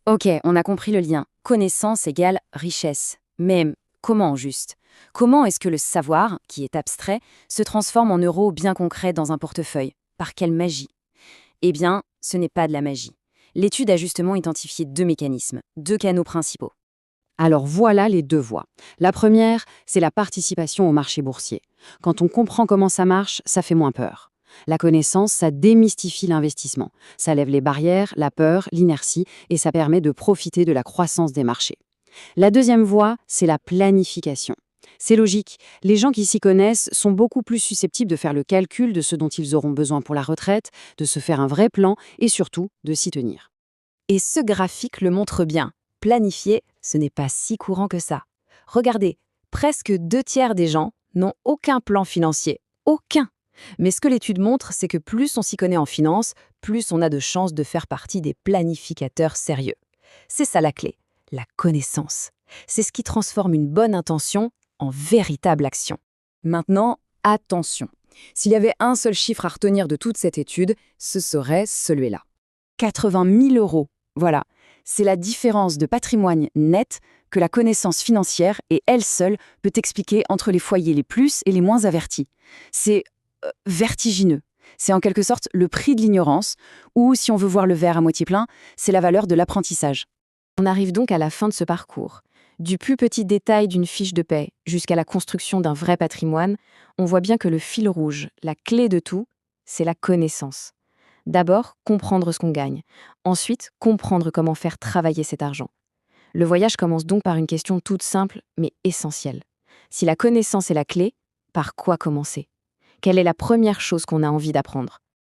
Ok, on a compris le lien. Connaissance égale richesse. Mais comment juste? Comment est-ce que le savoir, qui est abstrait, se transforme en euros bien concrets dans un portefeuille? Par quelle magie? Eh bien, ce n'est pas de la magie. L'étude a justement identifié deux mécanismes, deux canaux principaux. Alors voilà les deux voies. La première, c'est la participation au marché boursier. Quand on comprend comment ça marche, ça fait moins peur. La connaissance, ça démystifie l'investissement. Ça lève les barrières, la peur, l'inertie, et ça permet de profiter de la croissance des marchés. La deuxième voie, c'est la planification. C'est logique, les gens qui s'y connaissent sont beaucoup plus susceptibles de faire le calcul de ce dont ils auront besoin pour la retraite, de se faire un vrai plan et surtout de s'y tenir. Et ce graphique le montre bien. Planifier, ce n'est pas si courant que ça. Regardez, presque deux tiers des gens n'ont aucun plan financier. Aucun. Mais ce que l'étude montre, c'est que plus on s'y connaît en finance, plus on a de chances de faire partie des planificateurs sérieux. C'est ça la clé, la connaissance. C'est ce qui transforme une bonne intention en véritable action. Maintenant, attention. S'il y avait un seul chiffre à retenir de toute cette étude, ce serait celui-là. 80 000 euros. Voilà, c'est la différence de patrimoine net que la connaissance financière et elle seule peut expliquer entre les foyers les plus et les moins avertis. C'est vertigineux. C'est en quelque sorte le prix de l'ignorance, ou si on veut voir le verre à moitié plein, c'est la valeur de l'apprentissage. On arrive donc à la fin de ce parcours. Du plus petit détail d'une fiche de paie jusqu'à la construction d'un vrai patrimoine, on voit bien que le fil rouge, la clé de tout, c'est la connaissance. D'abord, comprendre ce qu'on gagne. Ensuite, comprendre comment faire travailler cet argent. Le voyage commence donc par une question toute simple, mais essentielle. Si la connaissance est la clé, par quoi commencer? Quelle est la première chose qu'on a envie d'apprendre?